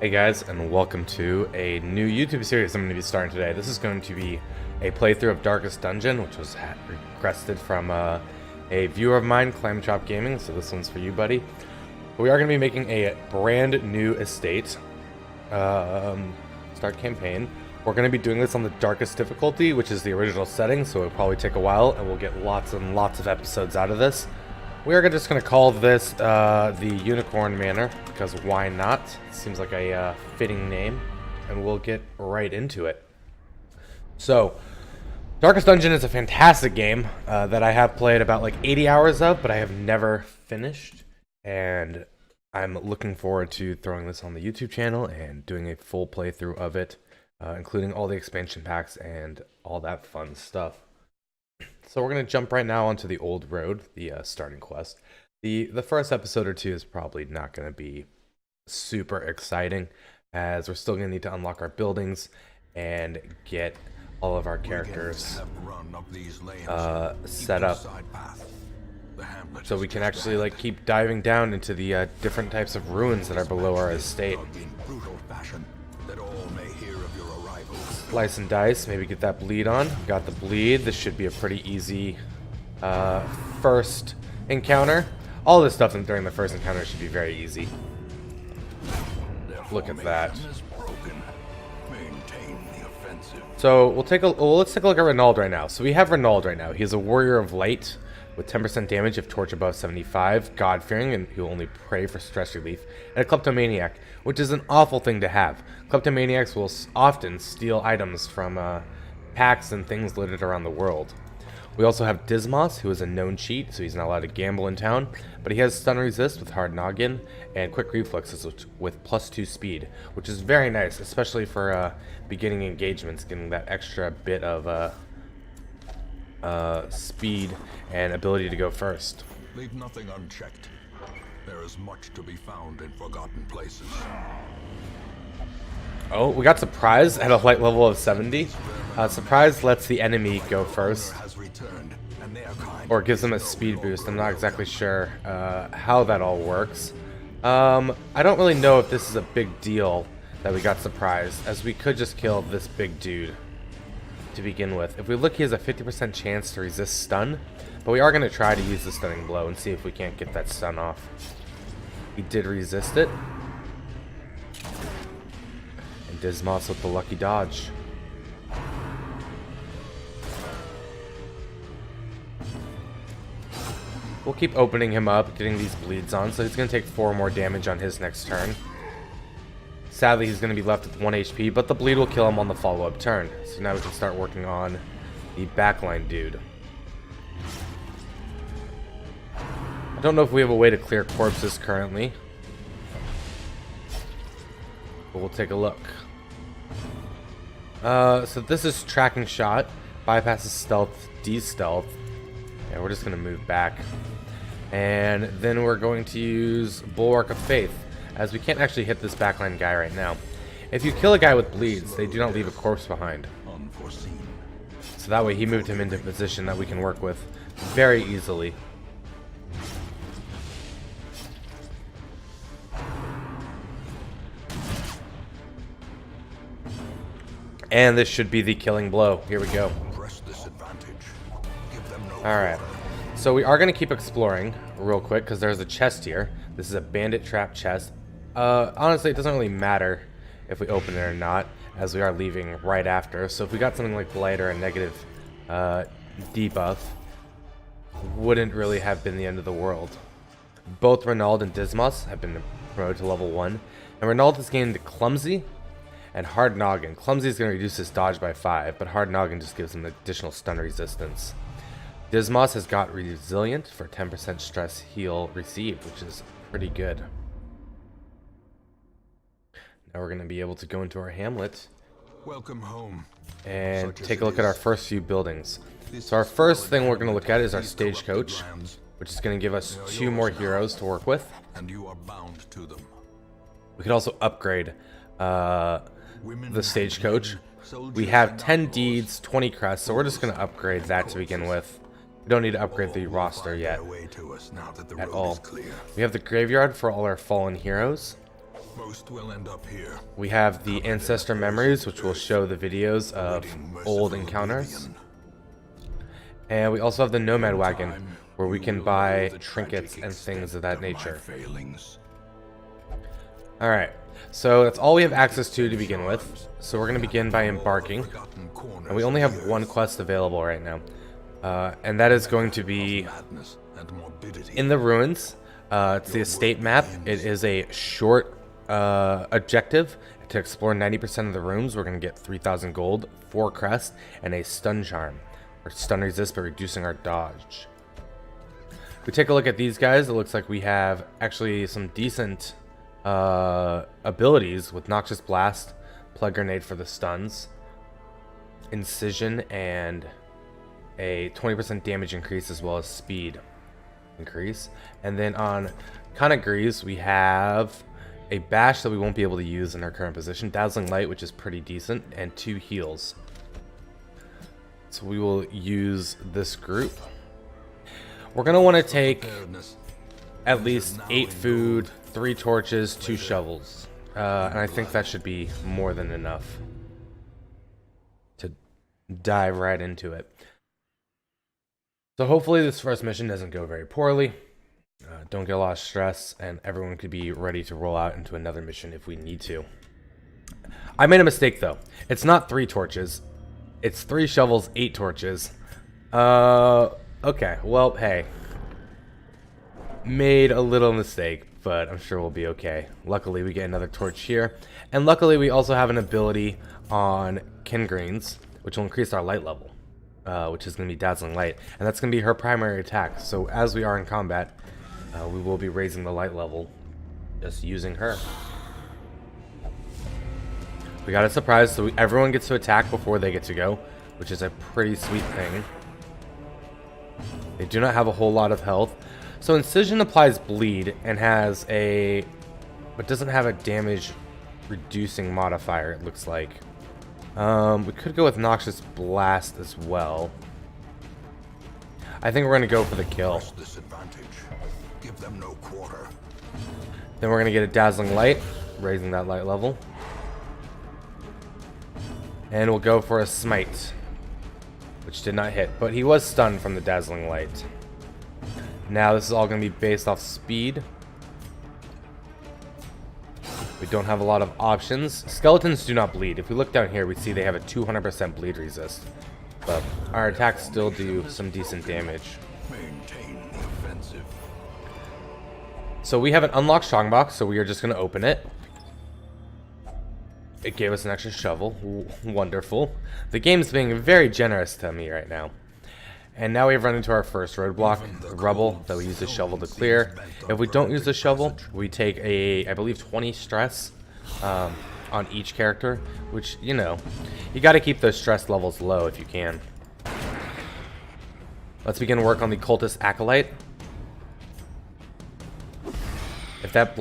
Hey guys, and welcome to a new YouTube series I'm going to be starting today. This is going to be a playthrough of Darkest Dungeon, which was requested from a viewer of mine, Clamchop Gaming, so this one's for you, buddy. We are going to be making a brand new estate. Start campaign. We're going to be doing this on the darkest difficulty, which is the original setting, so it'll probably take a while, and we'll get lots and lots of episodes out of this. We are just going to call this the Unicorn Manor, because why not? It seems like a fitting name, and we'll get right into it. So, Darkest Dungeon is a fantastic game that I have played about like 80 hours of, but I have never finished, and I'm looking forward to throwing this on the YouTube channel and doing a full playthrough of it, including all the expansion packs and all that fun stuff. So we're going to jump right now onto the old road, the starting quest. The first episode or two is probably not going to be super exciting, as we're still going to need to unlock our buildings and get all of our characters set up so we can actually like keep diving down into the different types of ruins that are below our estate. Slice and dice, maybe get that bleed on. Got the bleed. This should be a pretty easy first encounter. All this stuff during the first encounter should be very easy. Look at that. So let's take a look at Renauld right now. So we have Renauld right now. He's a warrior of light with 10% damage if torch above 75, God-fearing, and he'll only pray for stress relief, and a kleptomaniac, which is an awful thing to have. Kleptomaniacs will often steal items from packs and things littered around the world. We also have Dismas, who is a known cheat, so he's not allowed to gamble in town, but he has stun resist with hard noggin and quick reflexes with +2 speed, which is very nice, especially for beginning engagements, getting that extra bit of speed and ability to go first. Leave nothing unchecked. There is much to be found in forgotten places. Oh, we got Surprise at a light level of 70. Surprise lets the enemy go first, or gives them a speed boost. I'm not exactly sure how that all works. I don't really know if this is a big deal that we got Surprise, as we could just kill this big dude to begin with. If we look, he has a 50% chance to resist stun, but we are going to try to use the stunning blow and see if we can't get that stun off. He did resist it. And Dismas with the lucky dodge. We'll keep opening him up, getting these bleeds on, so he's going to take 4 more damage on his next turn. Sadly, he's going to be left with 1 HP, but the bleed will kill him on the follow-up turn. So now we can start working on the backline dude. I don't know if we have a way to clear corpses currently, but we'll take a look. So this is tracking shot, bypasses stealth, de-stealth. Yeah, we're just going to move back. And then we're going to use Bulwark of Faith, as we can't actually hit this backline guy right now. If you kill a guy with bleeds, they do not leave a corpse behind. So that way he moved him into a position that we can work with very easily. And this should be the killing blow. Here we go. Alright. So we are going to keep exploring real quick, because there's a chest here. This is a bandit trap chest. Honestly, it doesn't really matter if we open it or not, as we are leaving right after. So if we got something like blight or a negative debuff, wouldn't really have been the end of the world. Both Renauld and Dismas have been promoted to level 1, and Renauld has gained Clumsy and Hard Noggin. Clumsy is going to reduce his dodge by 5, but Hard Noggin just gives him additional stun resistance. Dismas has got Resilient for 10% stress heal received, which is pretty good. Now we're going to be able to go into our hamlet. Welcome home. And take a look at our first few buildings. So our first thing we're going to look at is our stagecoach, which is going to give us 2 more heroes to work with. And you are bound to them. We could also upgrade the stagecoach. We have 10 deeds, 20 crests, so we're just going to upgrade that to begin with. We don't need to upgrade the roster yet at all. We have the graveyard for all our fallen heroes. Most will end up here. We have the Ancestor Memories, which will show the videos of old encounters. And we also have the Nomad Wagon, where we can buy trinkets and things of that nature. Alright, so that's all we have access to begin with. So we're going to begin by embarking. And we only have one quest available right now. And that is going to be in the ruins. It's the estate map. It is a short objective to explore 90% of the rooms. We're going to get 3,000 gold, 4 crests, and a stun charm, or stun resist by reducing our dodge. If we take a look at these guys, it looks like we have actually some decent abilities with Noxious Blast, Plague Grenade for the stuns, Incision, and a 20% damage increase as well as speed increase. And then on Conagrees, we have a bash that we won't be able to use in our current position, Dazzling Light, which is pretty decent, and 2 heals. So we will use this group. We're going to want to take at least 8 food, 3 torches, 2 shovels. And I think that should be more than enough to dive right into it. So hopefully this first mission doesn't go very poorly. Don't get a lot of stress, and everyone could be ready to roll out into another mission if we need to. I made a mistake though. It's not 3 torches. It's 3 shovels, 8 torches. Okay, well, hey. Made a little mistake, but I'm sure we'll be okay. Luckily, we get another torch here. And luckily, we also have an ability on Kingreens, which will increase our light level, which is going to be Dazzling Light. And that's going to be her primary attack. So as we are in combat, we will be raising the light level just using her. We got a surprise, so everyone gets to attack before they get to go, which is a pretty sweet thing. They do not have a whole lot of health. So Incision applies bleed and has a, but doesn't have a damage reducing modifier, it looks like. We could go with Noxious Blast as well. I think we're going to go for the kill. Give them no quarter. Then we're going to get a Dazzling Light, raising that light level. And we'll go for a Smite, which did not hit, but he was stunned from the Dazzling Light. Now this is all going to be based off speed. We don't have a lot of options. Skeletons do not bleed. If we look down here, we see they have a 200% bleed resist. But our attacks still do some decent damage. Maintain the offensive. So we have an unlocked strongbox, so we are just going to open it. It gave us an extra shovel. Wonderful. The game's being very generous to me right now. And now we've run into our first roadblock, the rubble that we use the shovel to clear. If we don't use the shovel, we take a, I believe, 20 stress on each character, which, you know, you got to keep those stress levels low if you can. Let's begin work on the Cultist Acolyte. If that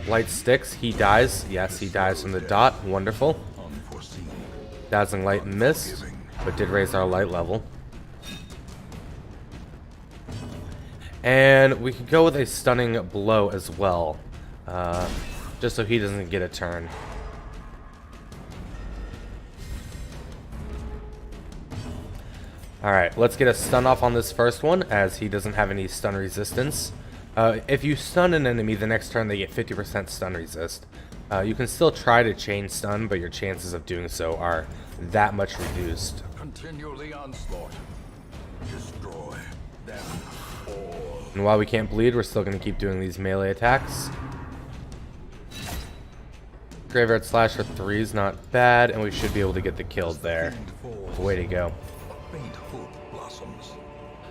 blight sticks, he dies. Yes, he dies from the dot. Wonderful. Dazzling Light missed, but did raise our light level. And we could go with a Stunning Blow as well, just so he doesn't get a turn. Alright, let's get a stun off on this first one, as he doesn't have any stun resistance. If you stun an enemy, the next turn they get 50% stun resist. You can still try to chain stun, but your chances of doing so are that much reduced. Continue the onslaught. Destroy them all. And while we can't bleed, we're still going to keep doing these melee attacks. Graveyard Slash for 3 is not bad, and we should be able to get the kills there. Way to go.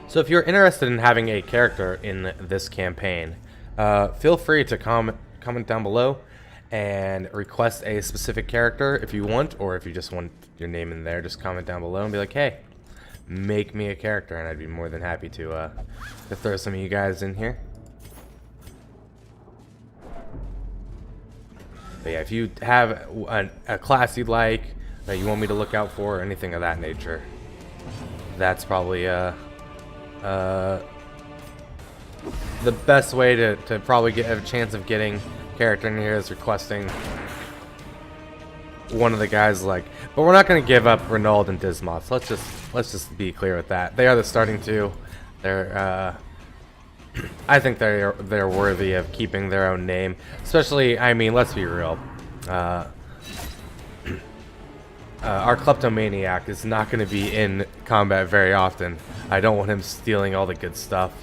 So if you're interested in having a character in this campaign, feel free to comment down below and request a specific character if you want, or if you just want your name in there, just comment down below and be like, hey, make me a character, and I'd be more than happy to throw some of you guys in here. But yeah, if you have a class you'd like, that you want me to look out for, or anything of that nature, that's probably the best way to probably have a chance of getting character in here is requesting one of the guys like, but we're not going to give up Renauld and Dismoth. So let's just be clear with that. They are the starting two. They're I think they're worthy of keeping their own name, especially, I mean, let's be real. Our kleptomaniac is not going to be in combat very often. I don't want him stealing all the good stuff.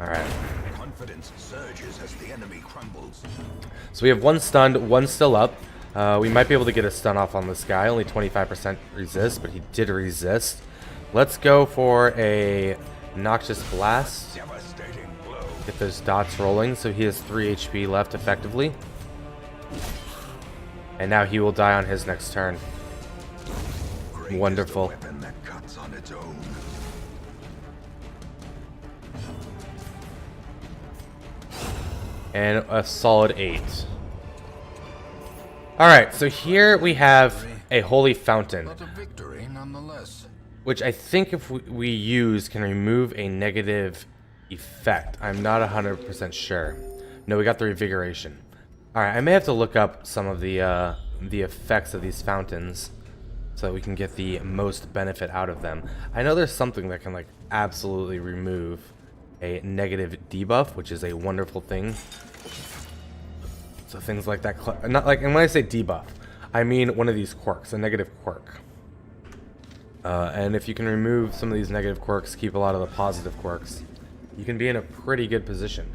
Alright. Confidence surges as the enemy crumbles. So we have one stunned, one still up. We might be able to get a stun off on this guy. Only 25% resist, but he did resist. Let's go for a Noxious Blast. Devastating blow. Get those dots rolling. So he has 3 HP left effectively. And now he will die on his next turn. Great is Wonderful. the weapon that cuts on its own. And a solid 8. Alright, so here we have a Holy Fountain, But a victory nonetheless. which I think if we use can remove a negative effect. I'm not 100% sure. No, we got the Revigoration. Alright, I may have to look up some of the effects of these fountains so that we can get the most benefit out of them. I know there's something that can like absolutely remove a negative debuff, which is a wonderful thing. So things like that, not like, and when I say debuff, I mean one of these quirks, a negative quirk. And if you can remove some of these negative quirks, keep a lot of the positive quirks, you can be in a pretty good position.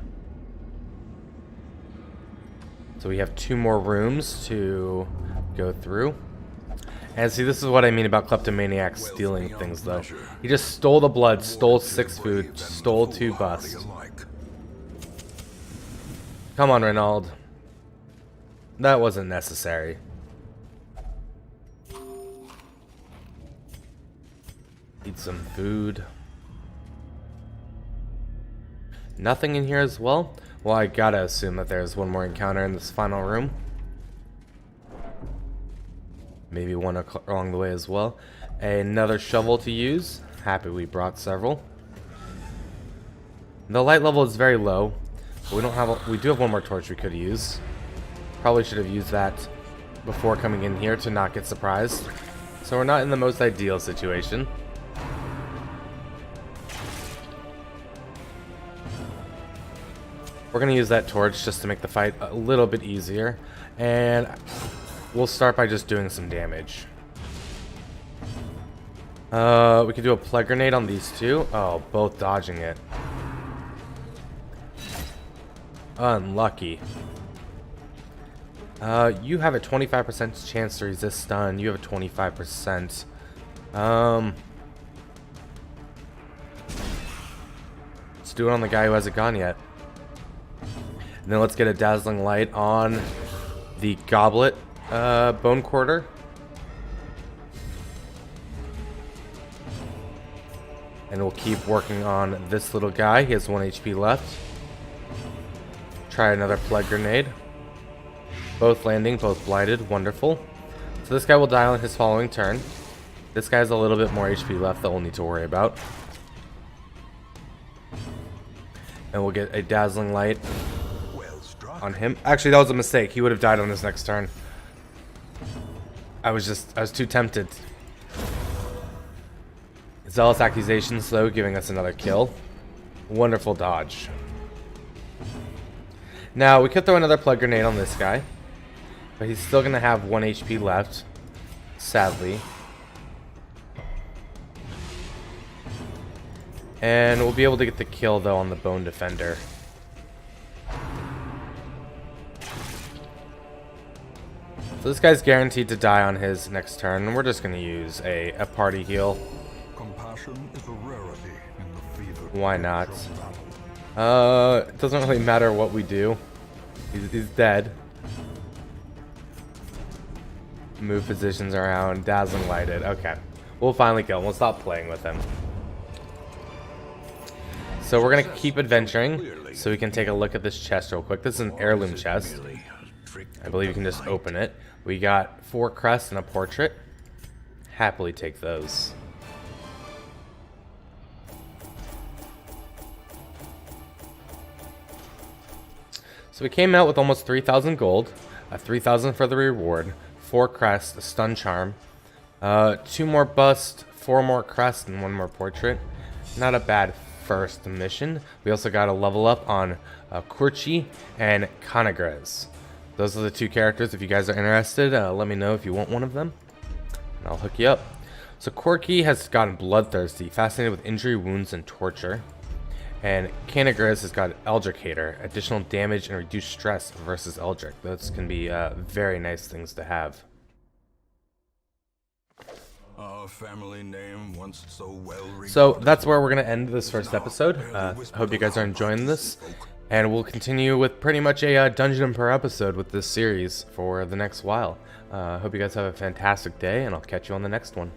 So we have 2 more rooms to go through. And see, this is what I mean about kleptomaniac stealing things, though. He just stole the blood, stole 6 food, stole 2 bust. Come on, Renauld. That wasn't necessary. Eat some food. Nothing in here as well? Well, I gotta assume that there's one more encounter in this final room. Maybe one along the way as well. Another shovel to use. Happy we brought several. The light level is very low. But we don't have. We do have one more torch we could use. Probably should have used that before coming in here to not get surprised. So we're not in the most ideal situation. We're going to use that torch just to make the fight a little bit easier. And we'll start by just doing some damage. We could do a Plague Grenade on these two. Oh, both dodging it. Unlucky. You have a 25% chance to resist stun. You have a 25%. Let's do it on the guy who hasn't gone yet. And then let's get a Dazzling Light on the Goblet Bone Quarter. And we'll keep working on this little guy. He has 1 HP left. Try another Plague Grenade. Both landing, both blighted. Wonderful. So this guy will die on his following turn. This guy has a little bit more HP left that we'll need to worry about. And we'll get a Dazzling Light on him. Actually, that was a mistake. He would have died on his next turn. I was too tempted. Zealous Accusations, though, giving us another kill. Wonderful dodge. Now, we could throw another Plague Grenade on this guy. But he's still going to have 1 HP left. Sadly. And we'll be able to get the kill, though, on the Bone Defender. So this guy's guaranteed to die on his next turn, and we're just going to use a party heal. Compassion is a rarity in the fever. Why not? It doesn't really matter what we do. He's dead. Move positions around, Dazzling Lighted. Okay. We'll finally kill him. We'll stop playing with him. So we're going to keep adventuring, so we can take a look at this chest real quick. This is an heirloom chest. I believe you can just open it. We got 4 crests and a portrait. Happily take those. So we came out with almost 3,000 gold, 3,000 for the reward, 4 crest, a stun charm, 2 more bust, 4 more crest, and 1 more portrait. Not a bad first mission. We also got a level up on Kurchi and Kanagres. Those are the 2 characters. If you guys are interested, let me know if you want one of them, and I'll hook you up. So Corky has gotten Bloodthirsty, fascinated with injury, wounds, and torture. And Kanagres has got Eldritch, additional damage and reduced stress versus Eldritch. Those can be very nice things to have. Our family name once so well regarded. So that's where we're going to end this first episode. Hope you guys are enjoying this. And we'll continue with pretty much a dungeon per episode with this series for the next while. Hope you guys have a fantastic day, and I'll catch you on the next one.